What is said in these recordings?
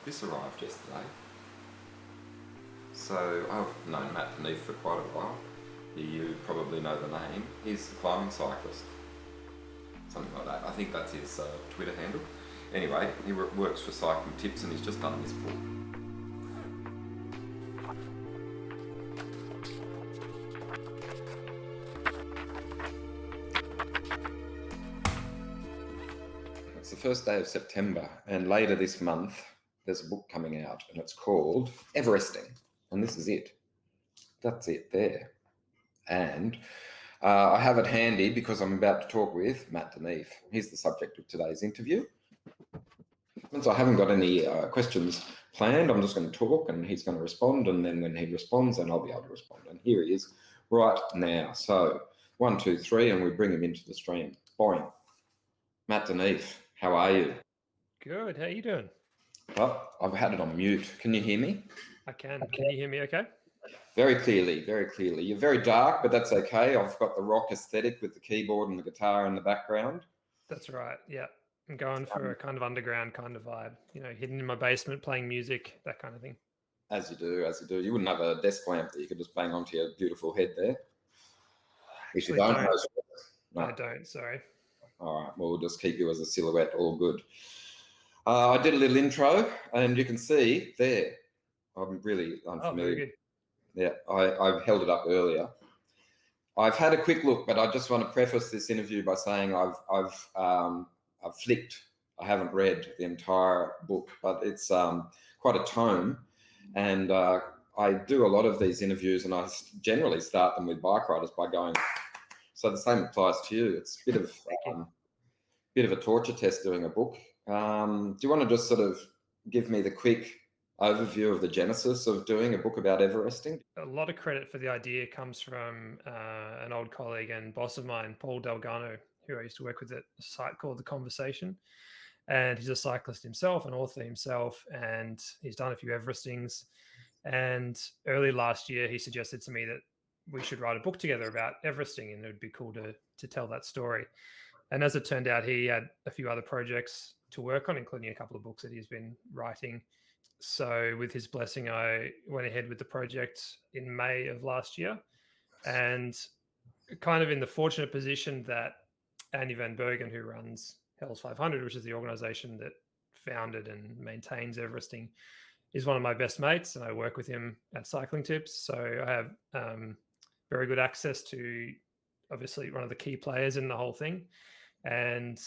This arrived yesterday. So I've known Matt de Neef for quite a while. You probably know the name. He's the climbing cyclist. Something like that. I think that's his Twitter handle. Anyway, he works for Cycling Tips and he's just done this book. It's the first day of September, and later this month there's a book coming out and it's called Everesting, and this is it. That's it there. And I have it handy because I'm about to talk with Matt de Neef. He's the subject of today's interview. Since I haven't got any questions planned, I'm just going to talk and he's going to respond, and then when he responds, then I'll be able to respond. And here he is right now. So 1, 2, 3, and we bring him into the stream. Boing. Matt de Neef, how are you? Good. How you doing? Well, I've had it on mute. Can you hear me? I can. Can you hear me okay? Very clearly, very clearly. You're very dark, but that's okay. I've got the rock aesthetic with the keyboard and the guitar in the background. That's right. Yeah. I'm going for a kind of underground kind of vibe, hidden in my basement playing music, that kind of thing. As you do, as you do. You wouldn't have a desk lamp that you could just bang onto your beautiful head there? If you don't. No. I don't, sorry. All right, well, we'll just keep you as a silhouette, all good. I did a little intro, and you can see there, I'm really unfamiliar. Oh, very good. Yeah, I've held it up earlier. I've had a quick look, but I just want to preface this interview by saying I've flicked. I haven't read the entire book, but it's quite a tome, and I do a lot of these interviews, and I generally start them with bike riders by going. So the same applies to you. It's a bit of a torture test doing a book. Do you want to just sort of give me the quick overview of the genesis of doing a book about Everesting? A lot of credit for the idea comes from an old colleague and boss of mine, Paul Delgado, who I used to work with at a site called The Conversation. And he's a cyclist himself, an author himself, and he's done a few Everestings. And early last year, he suggested to me that we should write a book together about Everesting, and it would be cool to tell that story. And as it turned out, he had a few other projects to work on, including a couple of books that he's been writing. So with his blessing, I went ahead with the project in May of last year, and kind of in the fortunate position that Andy Van Bergen, who runs Hells 500, which is the organization that founded and maintains Everesting, is one of my best mates, and I work with him at Cycling Tips. So I have very good access to obviously one of the key players in the whole thing. And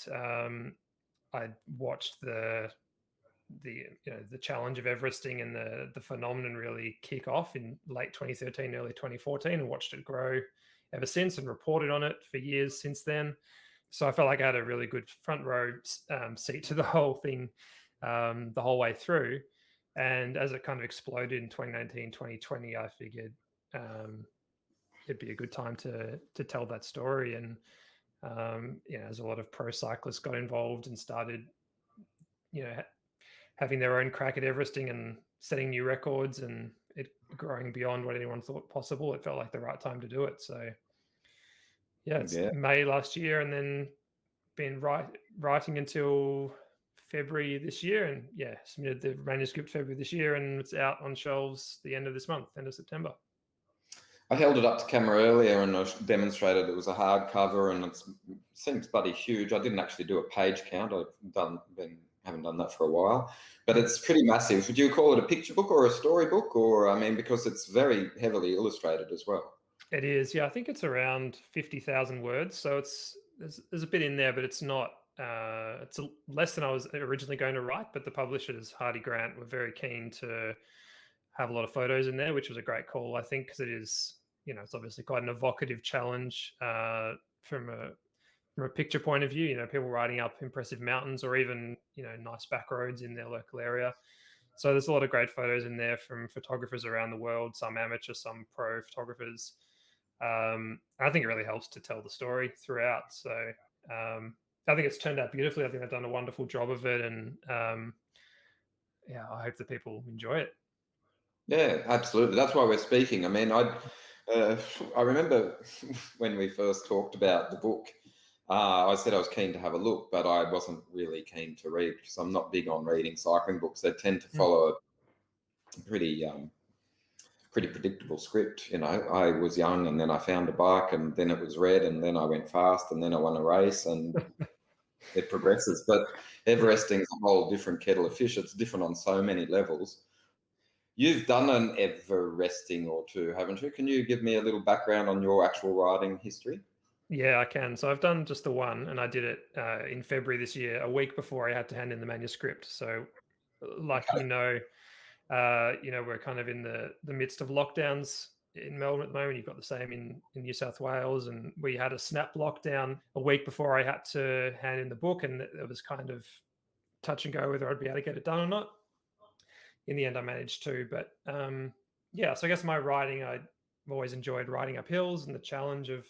I watched the challenge of Everesting and the phenomenon really kick off in late 2013, early 2014, and watched it grow ever since, and reported on it for years since then. So I felt like I had a really good front row seat to the whole thing the whole way through. And as it kind of exploded in 2019, 2020, I figured it'd be a good time to tell that story. And as a lot of pro cyclists got involved and started, having their own crack at Everesting and setting new records and it growing beyond what anyone thought possible, it felt like the right time to do it. So it's May last year, and then been writing until February this year, and submitted the manuscript February this year, and it's out on shelves the end of this month, end of September. I held it up to camera earlier and I demonstrated it was a hardcover, and it seems bloody huge. I didn't actually do a page count. Haven't done that for a while, but it's pretty massive. Would you call it a picture book or a storybook? Or, because it's very heavily illustrated as well. It is, yeah. I think it's around 50,000 words. So there's a bit in there, but it's not, it's less than I was originally going to write, but the publishers, Hardy Grant, were very keen to have a lot of photos in there, which was a great call, I think, because it is, it's obviously quite an evocative challenge from a picture point of view, people riding up impressive mountains or even, nice back roads in their local area. So there's a lot of great photos in there from photographers around the world, some amateur, some pro photographers. I think it really helps to tell the story throughout. So I think it's turned out beautifully. I think they've done a wonderful job of it. And I hope that people enjoy it. Yeah, absolutely. That's why we're speaking. I remember when we first talked about the book, I said I was keen to have a look, but I wasn't really keen to read because I'm not big on reading cycling books. They tend to follow a pretty predictable script. You know, I was young and then I found a bike and then it was red and then I went fast and then I won a race and it progresses. But Everesting is a whole different kettle of fish. It's different on so many levels. You've done an Everesting or two, haven't you? Can you give me a little background on your actual riding history? Yeah, I can. So I've done just the one, and I did it in February this year, a week before I had to hand in the manuscript. So, like we're kind of in the midst of lockdowns in Melbourne at the moment. You've got the same in New South Wales, and we had a snap lockdown a week before I had to hand in the book, and it was kind of touch and go whether I'd be able to get it done or not. In the end, I managed to, but yeah. So I guess my riding, I've always enjoyed riding up hills and the challenge of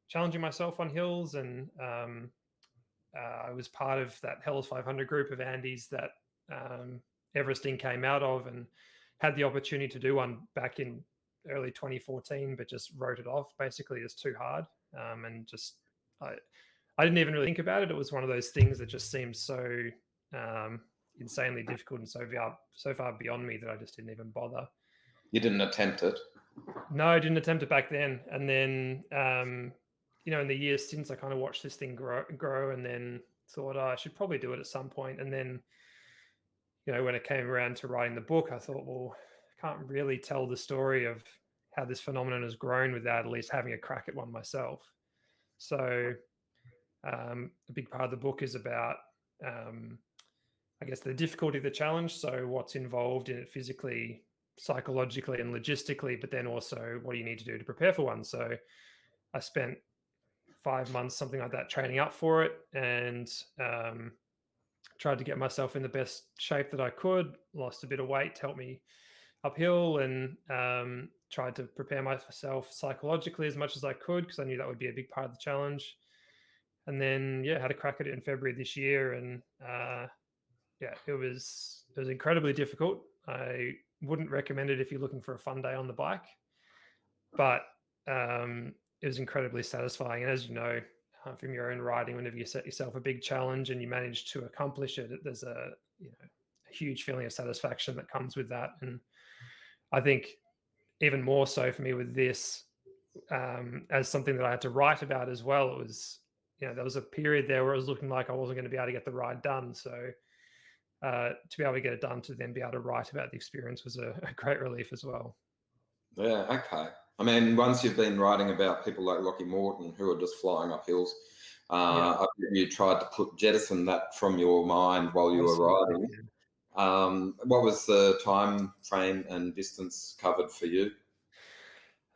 challenging myself on hills, and I was part of that Hells 500 group of Andes that Everesting came out of, and had the opportunity to do one back in early 2014, but just wrote it off basically as too hard, and just I didn't even really think about it. It was one of those things that just seemed so insanely difficult and so far beyond me that I just didn't even bother. You didn't attempt it? No, I didn't attempt it back then. And then, in the years since, I kind of watched this thing grow and then thought, I should probably do it at some point. And then, when it came around to writing the book, I thought, well, I can't really tell the story of how this phenomenon has grown without at least having a crack at one myself. So a big part of the book is about, I guess, the difficulty of the challenge. So what's involved in it physically, psychologically, and logistically, but then also what do you need to do to prepare for one. So I spent 5 months, something like that, training up for it, and tried to get myself in the best shape that I could. Lost a bit of weight to help me uphill, and tried to prepare myself psychologically as much as I could because I knew that would be a big part of the challenge. And then, had a crack at it in February this year, and it was incredibly difficult. I wouldn't recommend it if you're looking for a fun day on the bike, but it was incredibly satisfying. And as you know, from your own riding, whenever you set yourself a big challenge and you manage to accomplish it, there's a huge feeling of satisfaction that comes with that. And I think even more so for me with this, as something that I had to write about as well, it was, there was a period there where it was looking like I wasn't going to be able to get the ride done. So to be able to get it done, to then be able to write about the experience was a great relief as well. Yeah, okay. I mean, once you've been writing about people like Lockie Morton who are just flying up hills, you tried to jettison that from your mind while you were riding. What was the time frame and distance covered for you?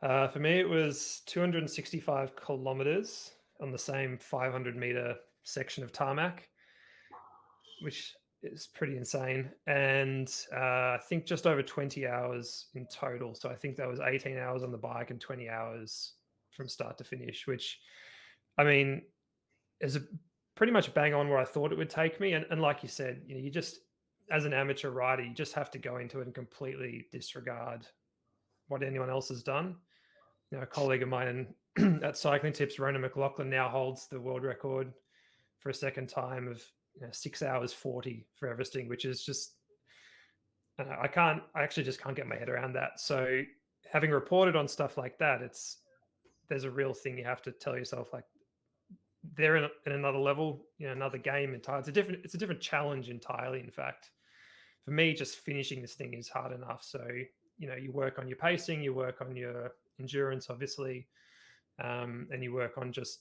For me, it was 265 kilometers on the same 500-meter section of tarmac, which is pretty insane. And I think just over 20 hours in total. So I think that was 18 hours on the bike and 20 hours from start to finish, which, I mean, is pretty much bang on where I thought it would take me. And like you said, you just, as an amateur rider, you just have to go into it and completely disregard what anyone else has done. A colleague of mine at Cycling Tips, Rona McLaughlin, now holds the world record for a second time of 6 hours 40 for Everesting, which is just, I actually just can't get my head around that. So having reported on stuff like that, there's a real thing you have to tell yourself, like, they're in another level, another game entirely. It's a different challenge entirely. In fact, for me, just finishing this thing is hard enough. So, you work on your pacing, you work on your endurance, obviously, and you work on just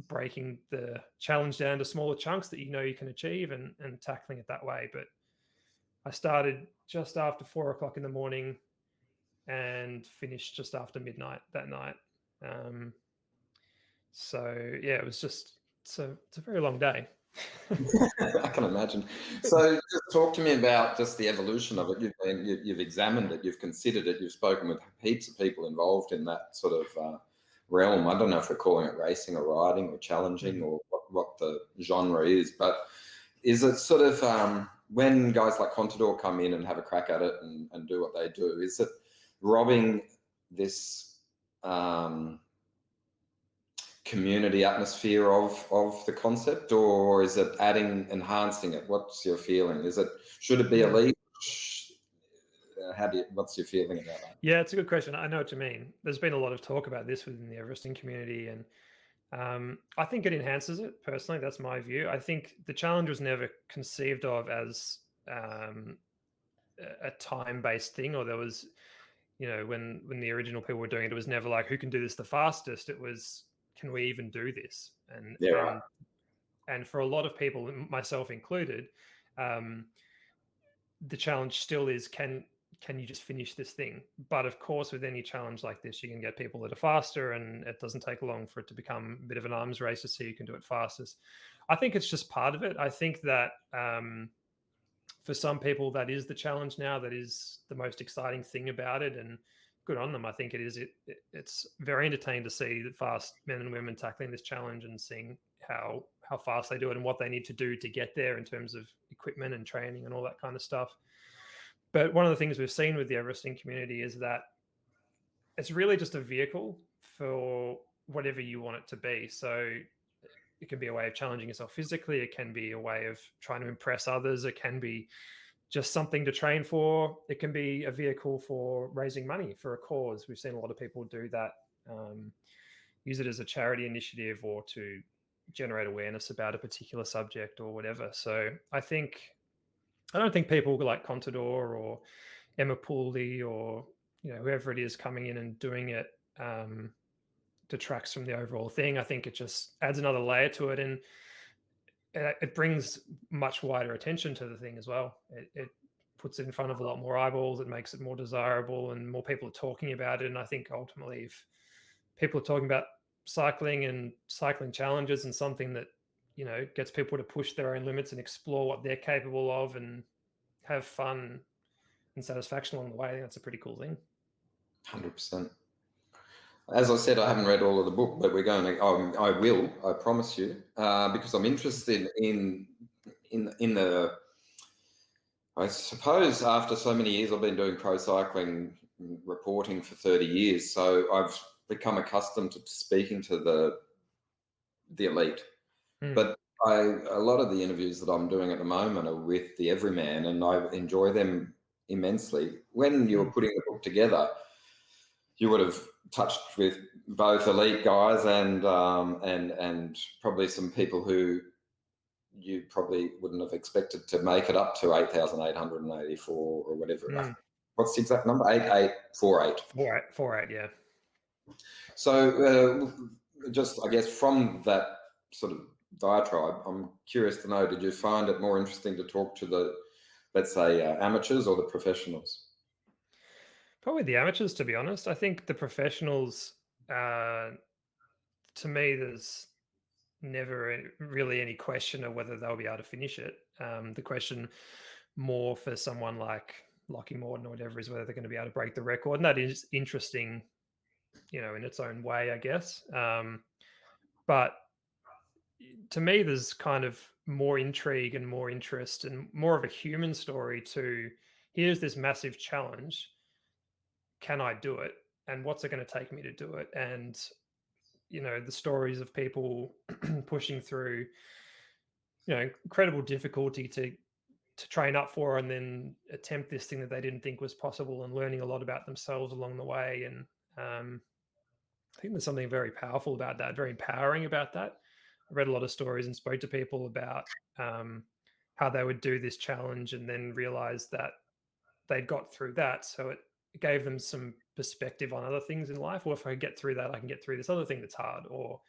breaking the challenge down to smaller chunks that you can achieve, and tackling it that way. But I started just after 4 o'clock in the morning and finished just after midnight that night. So it was just, it's a very long day. I can imagine. So just talk to me about just the evolution of it. You've examined it, you've considered it, you've spoken with heaps of people involved in that sort of realm. I don't know if we're calling it racing or riding or challenging or what the genre is, but is it sort of when guys like Contador come in and have a crack at it and do what they do, is it robbing this community atmosphere of the concept, or is it enhancing it? What's your feeling? Should it be Mm. elite? What's your feeling about that? Yeah, it's a good question. I know what you mean. There's been a lot of talk about this within the Everesting community, and I think it enhances it personally. That's my view. I think the challenge was never conceived of as a time-based thing, or there was, when the original people were doing it, it was never like who can do this the fastest. It was, can we even do this? And Yeah, right. and and for a lot of people, myself included, um, the challenge still is, can you just finish this thing? But of course, with any challenge like this, you can get people that are faster, and it doesn't take long for it to become a bit of an arms race to see who can do it fastest. I think it's just part of it. I think that for some people, that is the challenge now. That is the most exciting thing about it, and good on them. I think it is. It's very entertaining to see the fast men and women tackling this challenge and seeing how fast they do it and what they need to do to get there in terms of equipment and training and all that kind of stuff. But one of the things we've seen with the Everesting community is that it's really just a vehicle for whatever you want it to be. So it can be a way of challenging yourself physically. It can be a way of trying to impress others. It can be just something to train for. It can be a vehicle for raising money for a cause. We've seen a lot of people do that, use it as a charity initiative or to generate awareness about a particular subject or whatever. So I don't think people like Contador or Emma Pooley or whoever it is coming in and doing it detracts from the overall thing. I think it just adds another layer to it, and it brings much wider attention to the thing as well. It puts it in front of a lot more eyeballs. It makes it more desirable, and more people are talking about it. And I think ultimately, if people are talking about cycling and cycling challenges and something that gets people to push their own limits and explore what they're capable of and have fun and satisfaction along the way, I think that's a pretty cool thing. 100%. As I said, I haven't read all of the book, but we're going to. I will. I promise you, because I'm interested in the. I suppose after so many years, I've been doing pro cycling reporting for 30 years, so I've become accustomed to speaking to the elite. But a lot of the interviews that I'm doing at the moment are with the everyman, and I enjoy them immensely. When you were putting the book together, you would have touched with both elite guys and probably some people who you probably wouldn't have expected to make it up to 8,884 or whatever. What's the exact number? 8848. 48, yeah. So just, I guess, from that sort of diatribe, I'm curious to know, did you find it more interesting to talk to the, let's say, amateurs or the professionals? Probably the amateurs, to be honest. I think the professionals, to me, there's never really any question of whether they'll be able to finish it. The question more for someone like Lockie Morton or whatever is whether they're going to be able to break the record. And that is interesting, in its own way, I guess. But to me, there's kind of more intrigue and more interest and more of a human story to, here's this massive challenge. Can I do it? And what's it going to take me to do it? And, the stories of people pushing through, incredible difficulty to train up for and then attempt this thing that they didn't think was possible, and learning a lot about themselves along the way. And I think there's something very powerful about that, very empowering about that. I read a lot of stories and spoke to people about how they would do this challenge and then realize that they'd got through that. So it gave them some perspective on other things in life. Or if I get through that, I can get through this other thing that's hard. Or,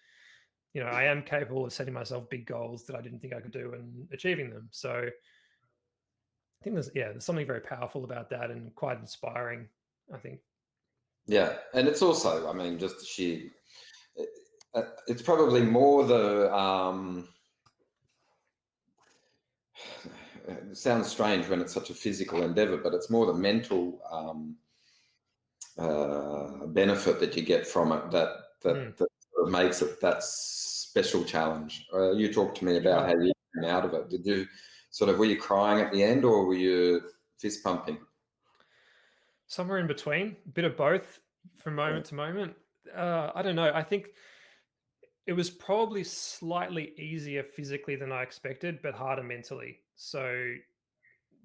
I am capable of setting myself big goals that I didn't think I could do and achieving them. So I think there's something very powerful about that and quite inspiring, I think. Yeah, and it's also, I mean, just sheer. It's probably more the. It sounds strange when it's such a physical endeavor, but it's more the mental benefit that you get from it that sort of makes it that special challenge. You talked to me about how you came out of it. Did you were you crying at the end, or were you fist pumping? Somewhere in between, a bit of both from moment to moment. I don't know. I think it was probably slightly easier physically than I expected, but harder mentally. So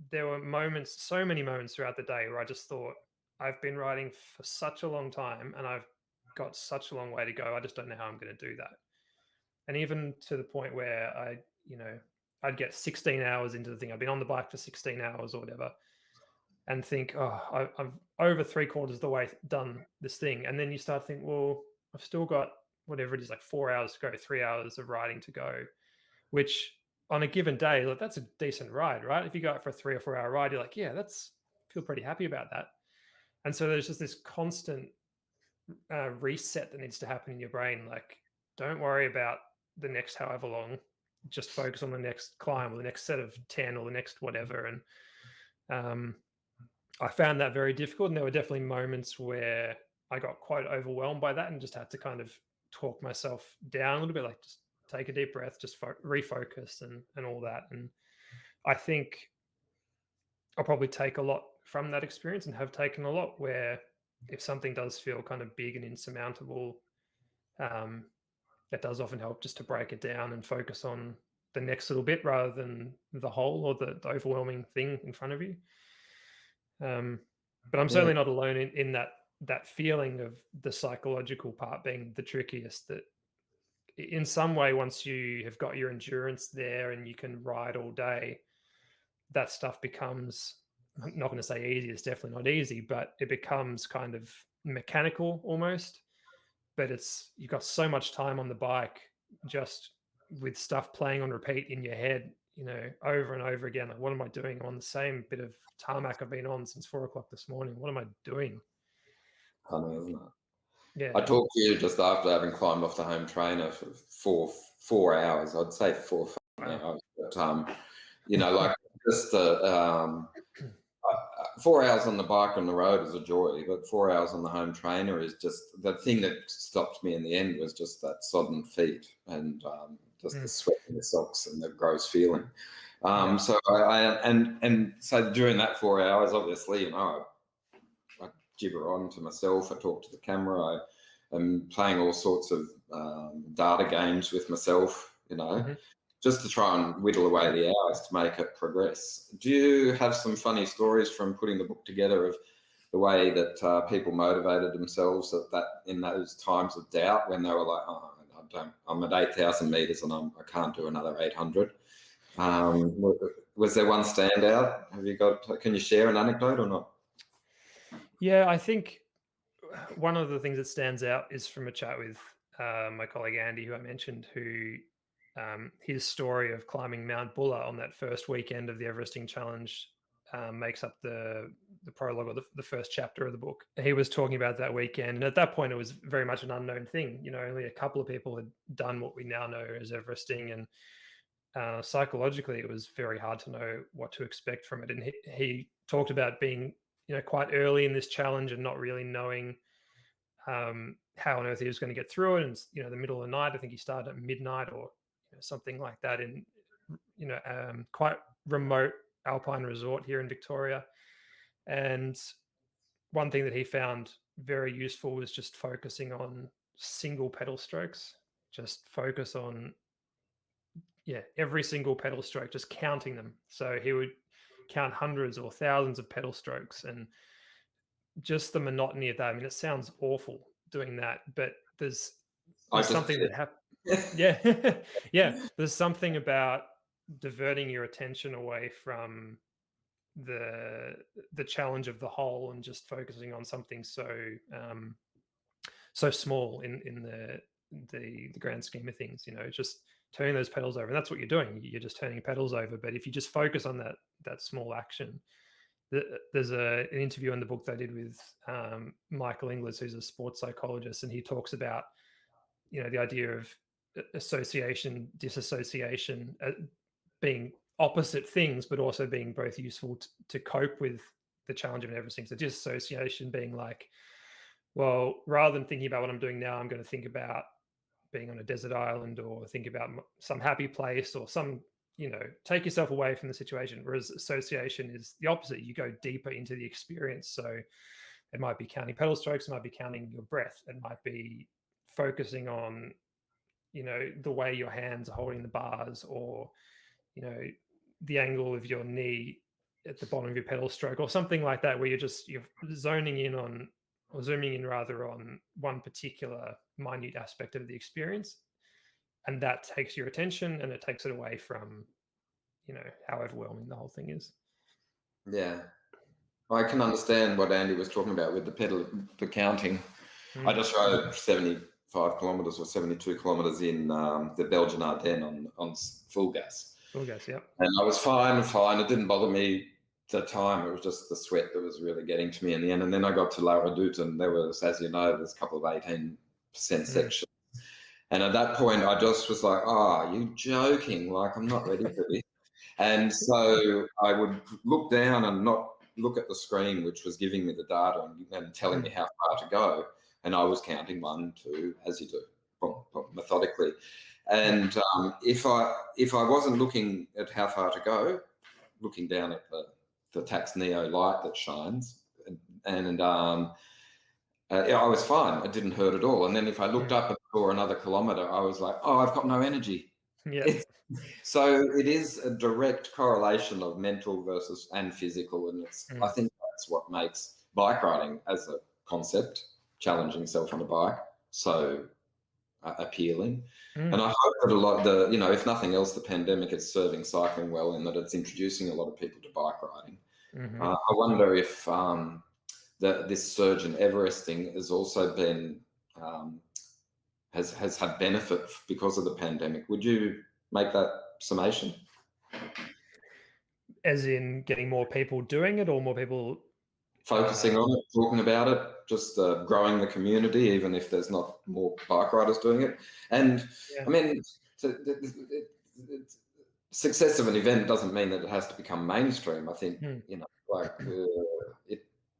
there were moments, so many moments throughout the day where I just thought, I've been riding for such a long time and I've got such a long way to go. I just don't know how I'm going to do that. And even to the point where I'd get 16 hours into the thing. I've been on the bike for 16 hours or whatever, and think, oh, I'm over three quarters of the way done this thing. And then you start thinking, well, I've still got whatever it is, like 4 hours to go, 3 hours of riding to go, which on a given day, like, that's a decent ride, right? If you go out for a 3 or 4 hour ride, you're like, yeah, feel pretty happy about that. And so there's just this constant reset that needs to happen in your brain. Like, don't worry about the next however long, just focus on the next climb or the next set of 10 or the next whatever. And um, I found that very difficult. And there were definitely moments where I got quite overwhelmed by that and just had to kind of talk myself down a little bit, like just take a deep breath, just refocus and all that. And I think I'll probably take a lot from that experience and have taken a lot where if something does feel kind of big and insurmountable, um, that does often help just to break it down and focus on the next little bit rather than the whole or the overwhelming thing in front of you. But I'm Yeah, certainly not alone in that feeling of the psychological part being the trickiest. That in some way, once you have got your endurance there and you can ride all day, that stuff becomes, I'm not going to say easy, it's definitely not easy, but it becomes kind of mechanical almost. But it's, you've got so much time on the bike just with stuff playing on repeat in your head, over and over again. Like, what am I doing? I'm on the same bit of tarmac I've been on since 4 o'clock this morning. What am I doing? funny, isn't it? I Yeah. talked to you just after having climbed off the home trainer for 4 hours. I'd say 4 Wow. hours, but like just the 4 hours on the bike on the road is a joy, but 4 hours on the home trainer is just the thing that stopped me in the end was just that sodden feet and just the Mm, sweat in the socks and the gross feeling. yeah. So and so during that 4 hours, obviously, I gibber on to myself. I talk to the camera. I am playing all sorts of data games with myself, Mhm. just to try and whittle away the hours to make it progress. Do you have some funny stories from putting the book together of the way that people motivated themselves in those times of doubt when they were like, oh, I'm at 8,000 meters and I can't do another 800? Was there one standout? Can you share an anecdote or not? Yeah, I think one of the things that stands out is from a chat with my colleague Andy, who I mentioned, who his story of climbing Mount Buller on that first weekend of the Everesting Challenge makes up the prologue or the first chapter of the book. He was talking about that weekend, and at that point, it was very much an unknown thing. Only a couple of people had done what we now know as Everesting, and psychologically, it was very hard to know what to expect from it. And he talked about being, quite early in this challenge and not really knowing how on earth he was going to get through it. And the middle of the night, I think he started at midnight or something like that in quite remote alpine resort here in Victoria. And one thing that he found very useful was just focusing on single pedal strokes. Just focus on every single pedal stroke, just counting them. So he would count hundreds or thousands of pedal strokes, and just the monotony of that. I mean, it sounds awful doing that, but I there's just something that happens. Yeah, yeah. There's something about diverting your attention away from the the challenge of the whole and just focusing on something so small in the grand scheme of things. Just turning those pedals over, and that's what you're doing. You're just turning pedals over. But if you just focus on that small action, there's an interview in the book that I did with Michael Inglis, who's a sports psychologist, and he talks about the idea of association, disassociation being opposite things, but also being both useful to cope with the challenge of everything. So disassociation being like, well, rather than thinking about what I'm doing now, I'm going to think about being on a desert island or think about some happy place or take yourself away from the situation. Whereas association is the opposite. You go deeper into the experience. So it might be counting pedal strokes, it might be counting your breath, it might be focusing on the way your hands are holding the bars, or the angle of your knee at the bottom of your pedal stroke, or something like that, where you're zoning in on, or zooming in rather, on one particular minute aspect of the experience, and that takes your attention and it takes it away from how overwhelming the whole thing is. Yeah. I can understand what Andy was talking about with the counting. I just rode 75 kilometres or 72 kilometres in the Belgian Ardennes on full gas. Full gas, yep. And I was fine. It didn't bother me at the time. It was just the sweat that was really getting to me in the end. And then I got to La Redoute, and there was, as you know, there's a couple of 18% sections. And at that point, I just was like, you joking? Like, I'm not ready for this. And so I would look down and not look at the screen, which was giving me the data and telling me how far to go. And I was counting 1, 2, as you do, methodically. And if I wasn't looking at how far to go, looking down at the Tax Neo light that shines, and I was fine. It didn't hurt at all. And then if I looked up for another kilometre, I was like, I've got no energy. Yeah. So it is a direct correlation of mental and physical, and I think that's what makes bike riding as a concept, challenging yourself on a bike, so appealing. And I hope that a lot, if nothing else, the pandemic is serving cycling well in that it's introducing a lot of people to bike riding. I wonder if this surge in Everesting has also been has had benefit because of the pandemic. Would you make that summation? As in getting more people doing it, or more people focusing on it, talking about it, just growing the community, even if there's not more bike riders doing it. And I mean, success of an event doesn't mean that it has to become mainstream. I think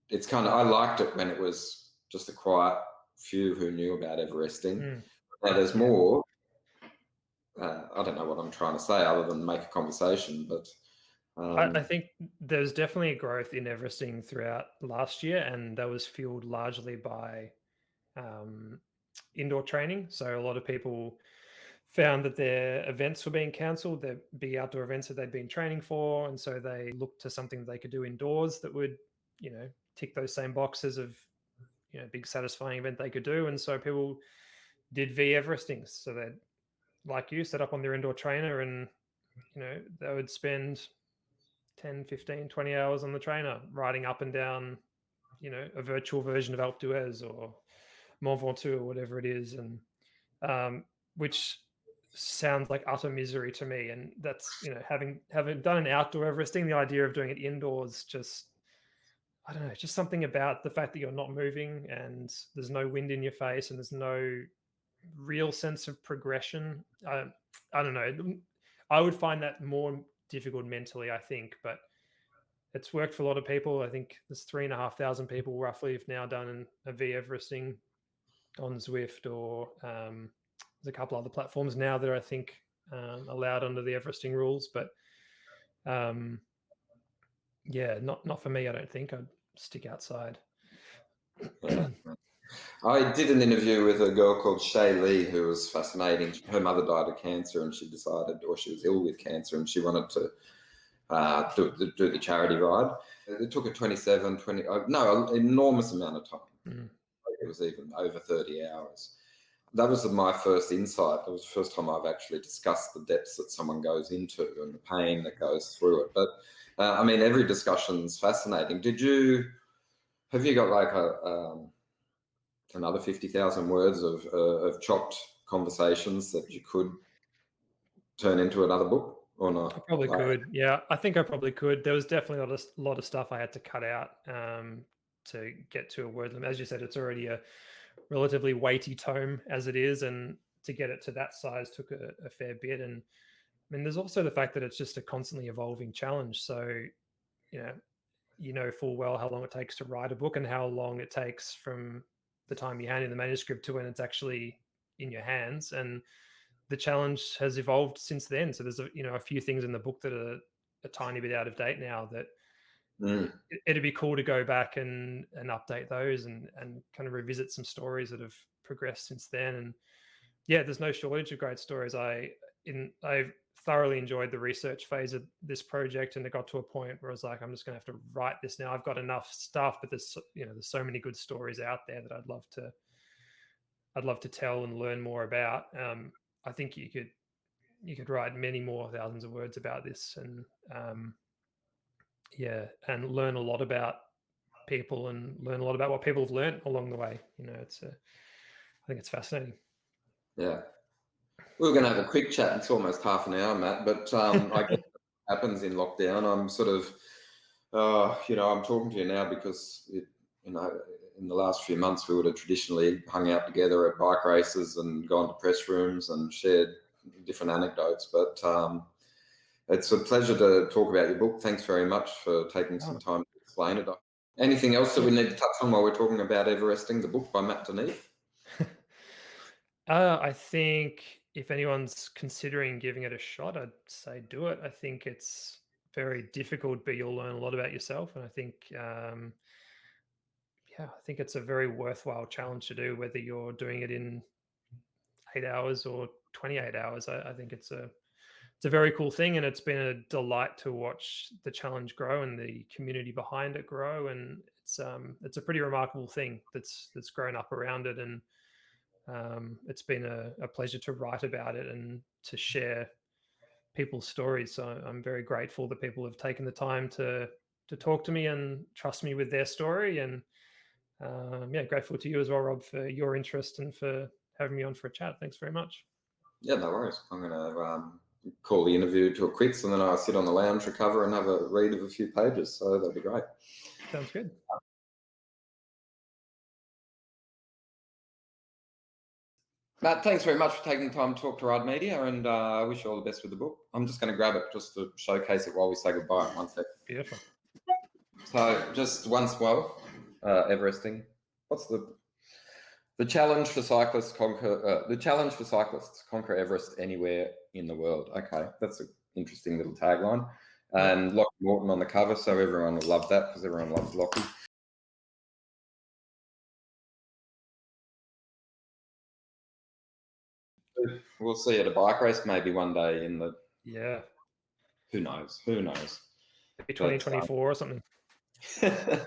it's kind of, I liked it when it was just a quiet few who knew about Everesting. Now there's more. I don't know what I'm trying to say other than make a conversation, but I think there's definitely a growth in Everesting throughout last year, and that was fueled largely by indoor training. So a lot of people found that their events were being cancelled, their big outdoor events that they'd been training for, and so they looked to something they could do indoors that would, tick those same boxes of, big satisfying event they could do. And so people did Everestings. So they'd, like you, set up on their indoor trainer, and they would spend 10, 15, 20 hours on the trainer riding up and down, a virtual version of Alpe d'Huez or Mont Ventoux or whatever it is. And which sounds like utter misery to me. And that's, having done an outdoor Everesting, the idea of doing it indoors, just, I don't know, just something about the fact that you're not moving and there's no wind in your face and there's no real sense of progression. I don't know. I would find that more difficult mentally, I think, but it's worked for a lot of people. I think there's 3,500 people roughly have now done a Everesting on Zwift, or there's a couple other platforms now that I think allowed under the Everesting rules. But yeah, not for me. I don't think. I'd stick outside. I did an interview with a girl called Shaylee who was fascinating. Her mother died of cancer, and she decided, or she was ill with cancer, and she wanted to do the charity ride. It took her an enormous amount of time. It was even over 30 hours. That was my first insight. It was the first time I've actually discussed the depths that someone goes into and the pain that goes through it. But I mean, every discussion's fascinating. Have you got like another 50,000 words of chopped conversations that you could turn into another book, or not? I probably could. Yeah, I think I probably could. There was definitely a lot of stuff I had to cut out to get to a word limit. As you said, it's already a relatively weighty tome as it is, and to get it to that size took a fair bit. And I mean, there's also the fact that it's just a constantly evolving challenge. So, you know full well how long it takes to write a book and how long it takes from the time you hand in the manuscript to when it's actually in your hands. And the challenge has evolved since then. So there's a few things in the book that are a tiny bit out of date now that it'd be cool to go back and update those and kind of revisit some stories that have progressed since then. And Yeah, there's no shortage of great stories. I've thoroughly enjoyed the research phase of this project, and it got to a point where I was like, I'm just going to have to write this now. I've got enough stuff, but there's so many good stories out there that I'd love to tell and learn more about. I think you could write many more thousands of words about this, and and learn a lot about people and learn a lot about what people have learned along the way. I think it's fascinating. Yeah. We were going to have a quick chat. It's almost half an hour, Matt, but I guess what happens in lockdown. I'm sort of, I'm talking to you now because, in the last few months, we would have traditionally hung out together at bike races and gone to press rooms and shared different anecdotes. But it's a pleasure to talk about your book. Thanks very much for taking some time to explain it. Anything else that we need to touch on while we're talking about Everesting, the book by Matt de Neef? I think if anyone's considering giving it a shot, I'd say do it. I think it's very difficult, but you'll learn a lot about yourself. And I think it's a very worthwhile challenge to do, whether you're doing it in 8 hours or 28 hours. I think it's a very cool thing, and it's been a delight to watch the challenge grow and the community behind it grow. And it's a pretty remarkable thing that's grown up around it. And it's been a pleasure to write about it and to share people's stories. So I'm very grateful that people have taken the time to talk to me and trust me with their story. And grateful to you as well, Rob, for your interest and for having me on for a chat. Thanks very much. Yeah, no worries. I'm going to call the interview to a quits, and then I'll sit on the lounge, recover, and have a read of a few pages. So that'll be great. Sounds good. Matt, thanks very much for taking the time to talk to Ride Media, and I wish you all the best with the book. I'm just going to grab it just to showcase it while we say goodbye. 1 sec. Beautiful. So just once more, Everesting. What's the challenge for cyclists conquer conquer Everest anywhere in the world? Okay, that's an interesting little tagline. And Lockie Morton on the cover, so everyone will love that because everyone loves Lockie. We'll see at a bike race maybe one day in the. Yeah. Who knows? Who knows? Maybe 2024 or something. Yeah.